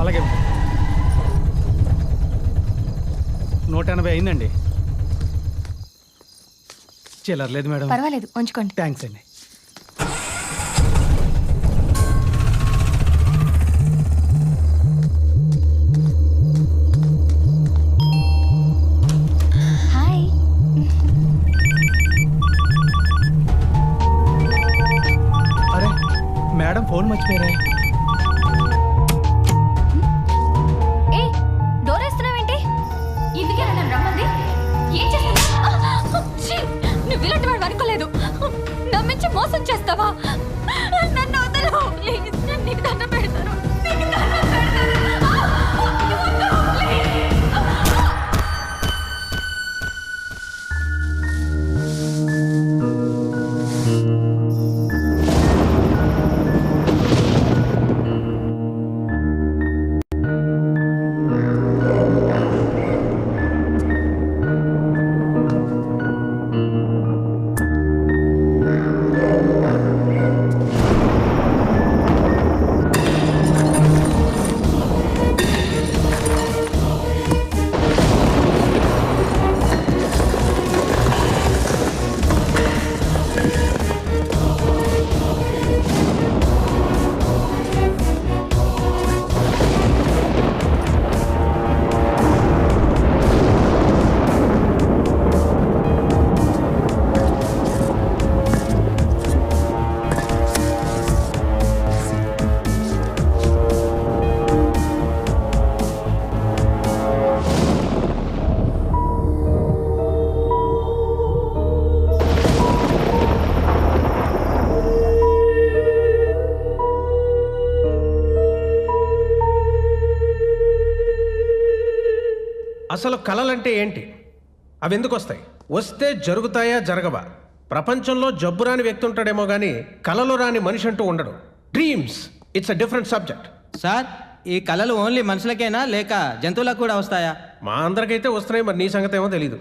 అలాగే 180 అయిందండి. చిల్లర లేదు మేడం. పర్వాలేదు, ఉంచుకోండి. థ్యాంక్స్ అండి. హాయ్. అరే మేడం ఫోన్ మర్చిపోయారే. ఏ డోర్ వేస్తున్నావేంటి? ఇందుకే నన్ను రమ్మంది. ఏం చేస్తున్నావు? నువ్వు ఇలాంటి వాడు అనుకోలేదు. నమ్మించి మోసం చేస్తావా? నన్ను వదలు ప్లీజ్. నేను నీకు దండం పెడతాను. నీకు దండం పెడతాను. వద్దు, ప్లీజ్. అసలు కళలంటే ఏంటి? అవి ఎందుకు వస్తాయి? వస్తే జరుగుతాయా జరగవా? ప్రపంచంలో జబ్బు రాని వ్యక్తి ఉంటాడేమో కానీ కళలు రాని మనిషి అంటూ ఉండడు. Dreams it's a different subject. Sir, ఈ కళలు ఓన్లీ మనుషులకేనా లేక జంతువులకు కూడా వస్తాయా? మా అందరికైతే వస్తున్నాయి, మరి నీ సంగతి ఏమో తెలీదు.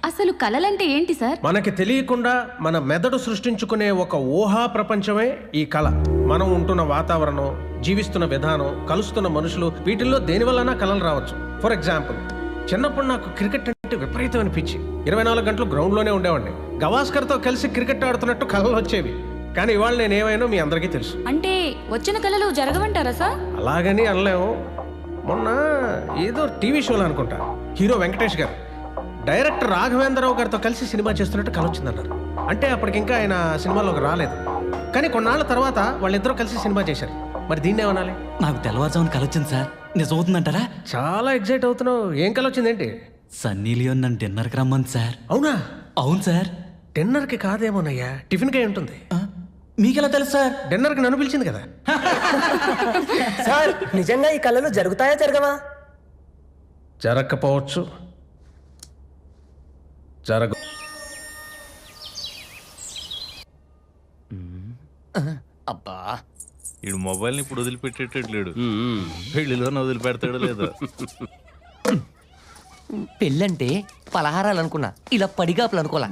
అసలు కళలంటే ఏంటి సార్? మనకి తెలియకుండా మన మెదడు సృష్టించుకునే ఒక ఊహా ప్రపంచమే ఈ కళ. మనం ఉంటున్న వాతావరణం, జీవిస్తున్న విధానం, కలుస్తున్న మనుషులు, వీటిల్లో దేనివల్లనా కళలు రావచ్చు. ఫర్ ఎగ్జాంపుల్, చిన్నప్పుడు నాకు క్రికెట్ అంటే విపరీతమైన పిచ్చి. 24 గంటలు గ్రౌండ్లోనే ఉండేవాడిని. గవాస్కర్తో కలిసి క్రికెట్ ఆడుతున్నట్టు కళలు వచ్చేవి. కానీ ఇవాళ నేనేమైనా మీ అందరికీ తెలుసు. అంటే వచ్చిన కళలు జరగవంటారా సార్? అలాగని అనలేము. మొన్న ఏదో టీవీ షోలో అనుకుంటా, హీరో వెంకటేష్ గారు డైరెక్టర్ రాఘవేంద్రరావు గారితో కలిసి సినిమా చేస్తున్నట్టు కళ వచ్చిందన్నారు. అంటే అప్పటికి ఇంకా ఆయన సినిమాలోకి రాలేదు. కానీ కొన్నాళ్ళ తర్వాత వాళ్ళిద్దరూ కలిసి సినిమా చేశారు. మరి దీన్ని ఏమనాలి? నాకు తెల్లవారుజామున కల వచ్చింది సార్. నిజం అవుతుందంటారా? చాలా ఎగ్జైట్ అవుతున్నావు. ఏం కళ వచ్చిందేంటి? సన్నీ లియోన్ నన్ను డిన్నర్కి రమ్మంది సార్. అవునా? అవును సార్. డిన్నర్కి కాదేమోనయ్యా, టిఫిన్కే ఉంటుంది. మీకెలా తెలుసు సార్? డిన్నర్కి నన్ను పిలిచింది కదా. సార్, నిజంగా ఈ కళలు జరుగుతాయా జరగవా? జరగకపోవచ్చు, జరగ. అబ్బా, ఈడు మొబైల్ని ఇప్పుడు వదిలిపెట్టేటట్లేడు. పెళ్లిలోనే వదిలిపెడతాడు లేదో. పెళ్ళంటే పలహారాలు అనుకున్నా, ఇలా పడిగాపులు అనుకోలా.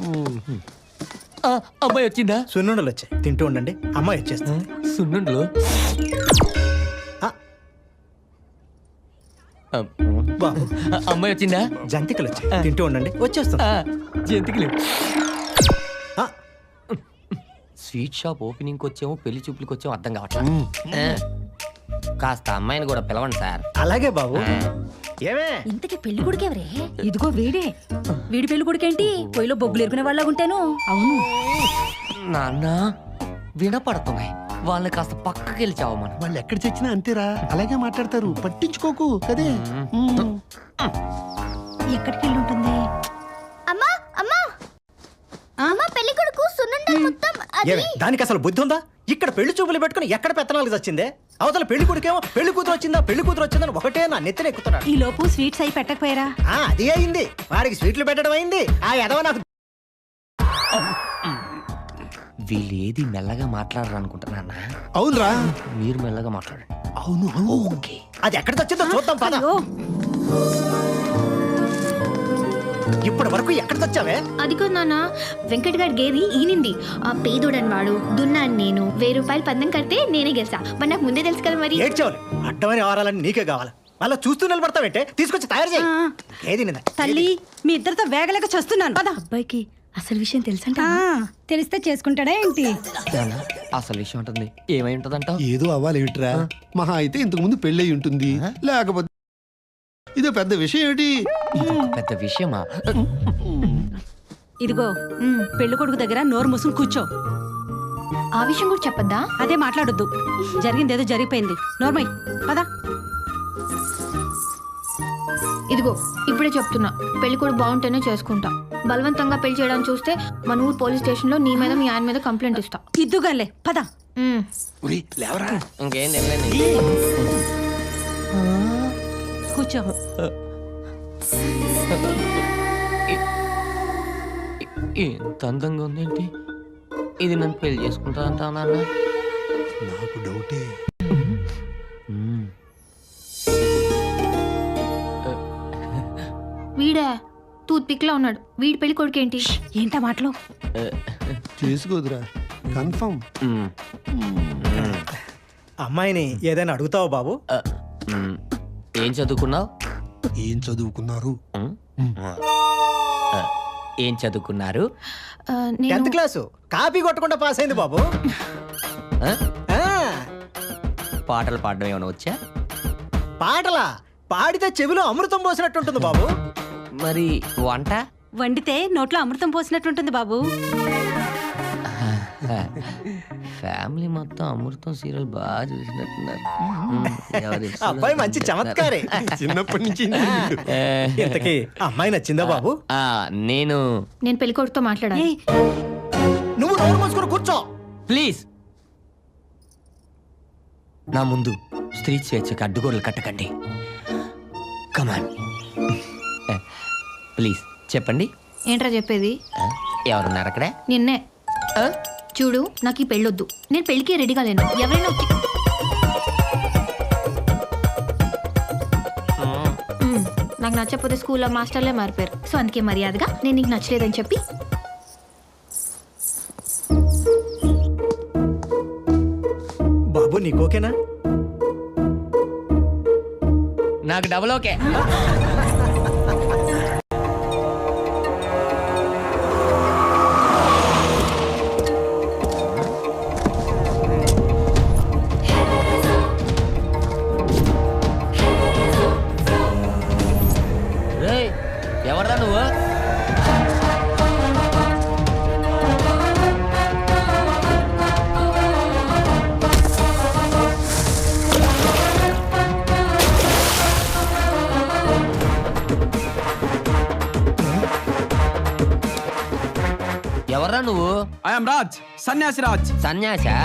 అమ్మాయి వచ్చిందా? సున్నుండలు వచ్చాయి, తింటూ ఉండండి. అమ్మాయి వచ్చేస్తుంది. సున్నుండలు? బాబు, అమ్మాయి వచ్చిందా? జంతికలు వచ్చాయి, తింటూ ఉండండి. వచ్చేస్తుంది. జంతికలు. స్వీట్ షాప్ ఓపెనింగ్ వచ్చాము, పెళ్లి చూపులకు వచ్చాము, అర్థం కావట్లేదు. కాస్త అమ్మాయిని కూడా పిలవండి సార్. అలాగే బాబు. ఏమే ఇంతకీ పెళ్లి కొడుకెవరే? ఇదిగో వీడే. వీడి పెళ్లి కొడుకేంటి పొయ్యిలో బొగ్గులు ఎరుకునే వాళ్ళ ఉంటాను. అవును నాన్న, వినపడుతున్నాయి. వాళ్ళని కాస్త పక్కకి వెళ్ళి చావమను. వాళ్ళు ఎక్కడ చచ్చినా అంతేరా, అలాగే మాట్లాడతారు. పట్టించుకోకు కదే. ఎక్కడికి వెళ్ళి ఉంటుంది? అమ్మా అమ్మా అమ్మా, పెళ్లి కొడుకు సున్నుండలు మొత్తం ఏమే, దానికి అసలు బుద్ధి ఉందా? ఇక్కడ పెళ్లి చూపులు పెట్టుకుని ఎక్కడ పెత్తనాలకు వచ్చిందే? అవతల పెళ్లి కొడుకేమో పెళ్లి కూతురు వచ్చిందా పెళ్లి కూతురు వచ్చిందని ఒకటే నా నెత్తిన ఎక్కుతున్నాడు. ఈ లోపు స్వీట్స్ అయి పెట్టకపోయారా? అది అయింది, వాడికి స్వీట్లు పెట్టడం అయింది. ఆ ఎదవ నాకు. వీళ్ళు ఏది మెల్లగా మాట్లాడరు అనుకుంటున్నా. అవునరా, మీరు మెల్లగా మాట్లాడండి. అవును. ఓకే. అది ఎక్కడ వచ్చిందో చూద్దాం పద. ఇప్పటి వరకు ఎక్కడ తెచ్చావే? అదిగో నాన్న, వెంకట్ గారి గేది ఈనింది. ఆ పేదోడని వాడు, దున్నాను నేను. 1000 రూపాయలు పందెం కడితే నేనే గెలిచా. మరి నాకు ముందే తెలుసు కదా మరి. ఏడ్చేవాళ్ళు అడ్డమని వ్యవహారాలన్నీ నీకే కావాలి. మళ్ళీ చూస్తూ నిలబడతావేంటే? తీసుకొచ్చి తయారు చేయి. ఏది నిందా? తల్లి మీ ఇద్దరితో వేగలేక చస్తున్నాను పద. అబ్బాయికి అసలు విషయం తెలుసంట. తెలిస్తే చేసుకుంటాడా ఏంటి? అసలు విషయం ఉంటుంది ఏమై ఉంటదంట? ఏదో అవ్వాలేమిట్రా, మహా అయితే ఇంతకు ముందు పెళ్ళయి ఉంటుంది, లేకపోతే ఇదో పెద్ద విషయం ఏమిటి? పెద్ద విషయమా? ఇదిగో పెళ్లి కొడుకు దగ్గర నోరు మూసుకుని కూర్చో. ఆ విషయం కూడా చెప్పద్దా? అదే మాట్లాడొద్దు. జరిగిందేదో జరిగిపోయింది. నోర్మై పద. ఇదిగో ఇప్పుడే చెప్తున్నా, పెళ్లి కూడా బాగుంటేనే చేసుకుంటా. బలవంతంగా పెళ్లి చేయడానికి చూస్తే మన ఊరు పోలీస్ స్టేషన్ లో నీ మీద మీ ఆయన మీద కంప్లైంట్ ఇస్తా. ఇద్దుగాలే పద. ఇంకేం తెలియదు. కూర్చో. ఎంత అందంగా ఉందేంటి? ఇది నన్ను పెళ్లి చేసుకుంటా అంటా నాన్న? నాకు డౌటే. వీడే టూత్ పిక్ లా ఉన్నాడు. వీడి పెళ్లి కొడుకు ఏంటి? ఏంటా మాటలు? చేసుకోదురా, కన్ఫర్మ్. అమ్మాయిని ఏదైనా అడుగుతావా బాబు? ఏం చదువుకున్నావు? ఏం చదువుకున్నారు? ఏం చదువుకున్నారు? 10th క్లాసు కాపీ కొట్టకుండా పాస్ అయింది బాబు. ఆ? ఆ, పాటలు పాడడం ఏమైనా వచ్చా? పాటలా? పాడితే చెవిలో అమృతం పోసినట్టుంటుంది బాబు. మరి వంట? వండితే నోట్లో అమృతం పోసినట్టుంటుంది బాబు. ఫ్యామిలీ మొత్తం అమృతం సీరియల్ బాగా చూసినట్టున్నారు. ఎవరు అబ్బాయి మంచి చమత్కారే. చిన్నప్పటి నుంచి ఇంతకీ అమ్మాయి నచ్చిందా బాబు? నేను పెళ్లి కొడుకుతో మాట్లాడాలి. నువ్వు నోరు మూసుకుని కూర్చో. ప్లీజ్ నా ముందు స్త్రీ స్వేచ్ఛకు అడ్డుగోడలు కట్టకండి. కమాన్ ప్లీజ్ చెప్పండి. ఏంట్రా చెప్పేది? ఎవరున్నారు అక్కడ? నిన్నే. చూడు, నాకు ఈ పెళ్ళొద్దు. నేను పెళ్లికి రెడీగా లేను. ఎవరైనా వచ్చి నాకు నచ్చకపోతే స్కూల్లో మాస్టర్లే మారిపోయారు. సో అందుకే మర్యాదగా నేను నీకు నచ్చలేదని చెప్పి. బాబు నీకు ఓకేనా? నాకు డబుల్ ఓకే. ఎవర్రా నువ్వు? ఎవర్రా నువ్వు? ఐఎమ్ రాజ్, సన్యాసి రాజ్. సన్యాసా?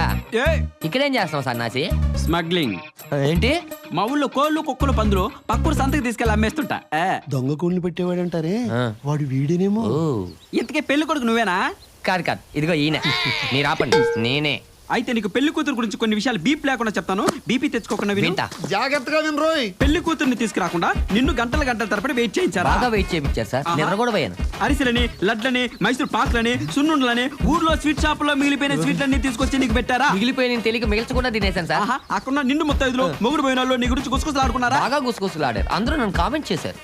ఏ ఇక్కడేం చేస్తున్నావు సన్యాసి? స్మగ్లింగ్. ఏంటి? మా ఊళ్ళో కోళ్ళు కుక్కలు పందులు పక్కూరు సంతకి తీసుకెళ్ళి అమ్మేస్తుంటా. దొంగ కోళ్ళు పెట్టేవాడంటారే, వాడు వీడేనేమో. ఇంతకీ పెళ్లి కొడుకు నువ్వేనా? కాదు కాదు, ఇదిగో ఈయన. మీరు ఆపండి, నేనే. అయితే నీకు పెళ్లి కూతురు గురించి కొన్ని విషయాలు బీప్ లేకుండా చెప్తాను. బీపీ తెచ్చుకోకుండా వింటా. జాగ్రత్తగా వినరోయ్. పెళ్లి కూతుర్ని తీసుకురాకుండా నిన్ను గంటల తరపడి వెయిట్ చేయించారా? బాగా వెయిట్ చేయించారు సార్. నిద్ర కూడా పోయాను. అరిసెలని, లడ్లని, మైసూర్ పాకులని, సున్నుండలని, ఊర్లో స్వీట్ షాప్ లో మిగిలిపోయిన స్వీట్లన్నీ తీసుకొచ్చి నీకు పెట్టారా? మిగిలిపోయి నేను తెలియక మిగిల్చకుండా తినేసాను సార్. అక్కడ నిండు మొత్తం మొగుడు పోయిన వాళ్ళు నీ గురించి గుసగుసలాడుకున్నారా? బాగా గుసగుసలాడారు. అందరూ నన్ను కామెంట్ చేశారు.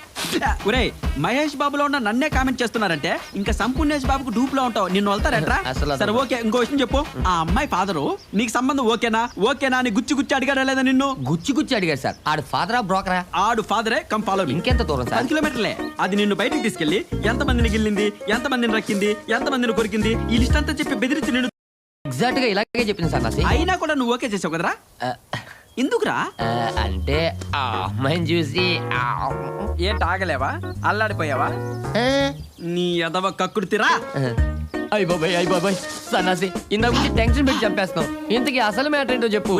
ఒరే, మహేష్ బాబులో ఉన్న నన్నే కామెంట్ చేస్తున్నారంటే ఇంకా సంపూర్ణేష్ బాబుకు డూప్ లో ఉంటావు. నిన్ను వెళ్తారట్రా? సరే ఓకే, ఇంకో విషయం చెప్పు. ఆ అమ్మాయి ఫాదరు నీకు సంబంధం ఓకేనా అని గుచ్చి అడిగాడా లేదా నిన్ను? గుచ్చి అడిగారు సార్. ఆడు ఫాదరా బ్రోకరా? ఆడు ఫాదరే కమ్ ఫాలో. ఇంకెంత దూరం సార్? 10 కిలోమీటర్లే. అది నిన్ను బయటికి తీసుకెళ్లి ఎంతమందిని గిల్లింది, ఎంతమందిని రక్కింది, ఎంతమందిని కొరికింది, ఈ లిస్ట్ అంతా చెప్పి బెదిరించి నిన్ను ఎగ్జాక్ట్ గా ఇలాగే చెప్పింది సార్. అయినా కూడా నువ్వు ఓకే చేసావు కదరా? ఎందుకురా? అంటే ఆ అమ్మాయిని చూసి ఏంటి ఆగలేవా? అల్లాడిపోయావా? నీ ఎదవ కక్కుర్తిరా. అయ్య బాబాయ్ సన్నాసి, ఇందాక నుంచి టెన్షన్ పెట్టి చంపేస్తున్నావు. ఇంతకీ అసలు మ్యాటర్ ఏంటో చెప్పు.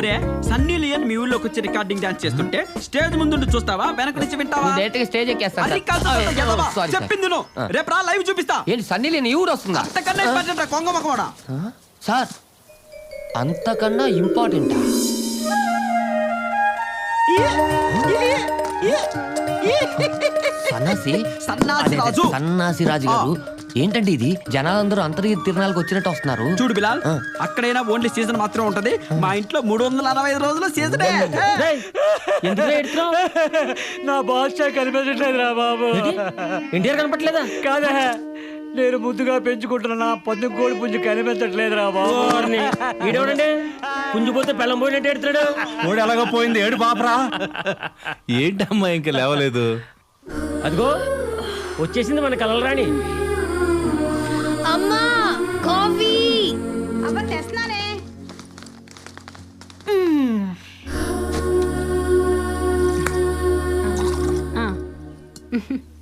సన్నీ లియోన్ మీ ఊళ్ళోకి వచ్చి రికార్డింగ్ డాన్స్ చేస్తుంటే స్టేజ్ ముందు చూస్తావా, వెనక నుంచి వింటావా? డైరెక్ట్ గా స్టేజ్ ఎక్కేస్తాను. చెప్పింది నువ్వు. రేపు రా, లైవ్ చూపిస్తా. ఏంటి సన్నీ లియోన్ ఈ ఊరు వస్తుందా? అంతకన్నా ఇంపార్టెంట్ కొంగ మొక్కవాడా? సార్ అంతకన్నా ఇంపార్టెంట్? సన్నాసి సన్నాసి అదే, రాజు. సన్నాసి రాజు గారు ఏంటండి ఇది జనాలందరూ అంతర్య తిరణాలకు వచ్చినట్టు వస్తున్నారు చూడు బిలాల్, అక్కడైనా ఓన్లీ సీజన్ మాత్రమే ఉంటది. మా ఇంట్లో 365 రోజులు సీజనే. నా బాస్ కనిపించట్లేదు రా బాబు. ఇండియా కనపట్లేదా కాదా నేను ముద్దుగా పెంచుకుంటున్నా నా పొద్దు కోడి పుంజు కనిపించట్లేదు రా బాబు. ఈడేవడండి పుంజు పోతే పెళ్ళం పోయినట్టు ఎడుతాడు కోడి ఎలాగో పోయింది ఏడు పాపరా. ఏంటమ్మా ఇంకా లేవలేదు? అదిగో వచ్చేసింది మన కలలు రాణి. అమ్మా కాఫీ. అవ్వ తెస్తున్నానే.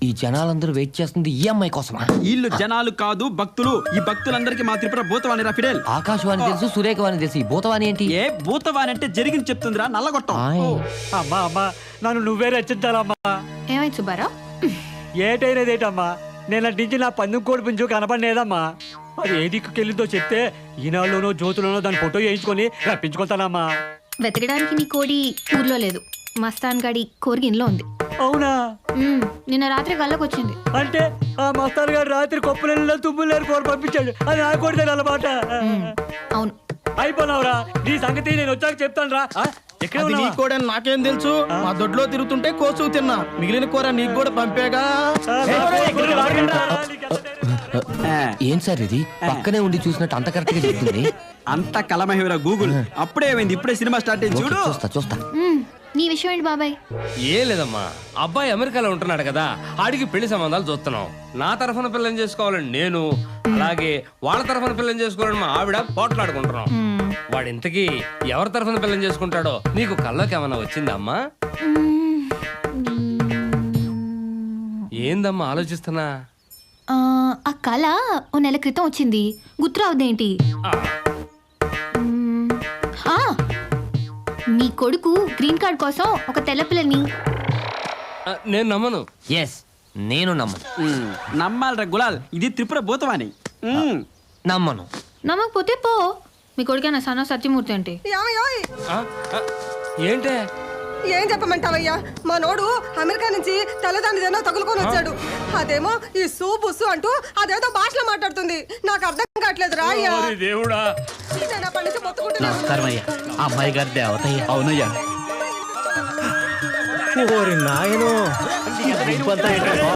ఈ జనాలందరూ వెయిట్ చేస్తుంది ఈ అమ్మాయి కోసమా? వీళ్ళు జనాలు కాదు భక్తులు. ఈ భక్తులందరికీ మా త్రిపుర భూతవాణి రా ఫిడేల్. ఆకాశవాణి తెలుసు, సూర్యకవాణి తెలుసు, ఈ భూతవాణి ఏంటి? ఏ భూతవాణి అంటే జరిగింది చెప్తుందిరా నల్లగొట్టం. ఆయ్. అమ్మా అమ్మా నన్ను నువ్వే రచించాలమ్మా. ఏమైంది సుబ్బారావు? ఏటైనదేటమ్మా నేను నటించి నా పందెం కోడి పుంజు కనపడలేదమ్మా. అది ఏ దిక్కుకెళ్ళిందో చెప్తే ఈనాడులోనో జ్యోతులోనో దాని ఫోటో వేయించుకొని రప్పించుకుంటానమ్మా. వెతకడానికి నీ కోడి ఊర్లో లేదు, మస్తాన్ గాడి కోరిగిన్లో ఉంది. అవునా? నిన్న రాత్రి కళ్ళకు వచ్చింది. అంటే ఆ మస్తాన్ గారు రాత్రి కొప్పులలో తుమ్ములేరు కోరి పంపించాడు. అది నా కోడిదే అన్నమాట. అవును. అయిపోయినావురా, నీ సంగతి నేను వచ్చాక చెప్తాను రా. ఎక్కడ అది నీ కూడా నాకేం తెలుసు? మా దొడ్లో తిరుగుతుంటే కోసు తిన్నా, మిగిలిన కూర నీకు కూడా పంపేగా. ఏం సార్ ఇది పక్కనే ఉండి చూసినట్టు అంత కరెక్ట్ గా చెప్తుంది? అంత కలమహివరా గూగుల్. అప్పుడే ఏమైంది, ఇప్పుడే సినిమా స్టార్ట్ అయింది చూడు. చూస్తా చూస్తా. నీ విషయం ఏంటి బాబాయ్? ఏం లేదమ్మా, అబ్బాయి అమెరికాలో ఉంటున్నాడు కదా, ఆడికి పెళ్లి సంబంధాలు చూస్తున్నాం. నా తరఫున పిల్లని చేసుకోవాలని నేను, అలాగే వాళ్ళ తరఫున పిల్లని చేసుకోవాలని మా ఆవిడ పోట్లాడుకుంటున్నాం. వాడు ఇంతకీ ఎవరి తరఫున పిల్లని చేసుకుంటాడో నీకు కల్లోకి ఏమన్నా వచ్చిందమ్మా? ఏందమ్మా ఆలోచిస్తున్నా? ఆ కళ ఓ నెల క్రితం వచ్చింది, గుర్తురావుదేంటి? నీ కొడుకు గ్రీన్ కార్డ్ కోసం ఒక తెల్లపిల్లని. నేను నమ్మను. ఎస్ నేను నమ్మను. నమ్మాలరా గులాల్, ఇది త్రిపుర భూతవాణి. నమ్మను. నమ్మకపోతే పో. మీ కొడుకైనా సన్న సత్యమూర్తి అంటే. ఏంటే ఏం చెప్పమంటావయ్యా, మా నోడు అమెరికా నుంచి తలదానిదేనో తగులుకొని వచ్చాడు. అదేమో ఈ సూబుస్సు అంటూ అదేదో భాషలో మాట్లాడుతుంది. నాకు అర్థం కావట్లేదు రా అయ్యా. దేవుడా, నేను అప్పటి నుంచి మొత్తుకుంటున్నాను. నమస్కారం అయ్యా. ఆ అమ్మాయి గారి దేవతయ్యా. అవునయ్యా. ఓరి నాయనో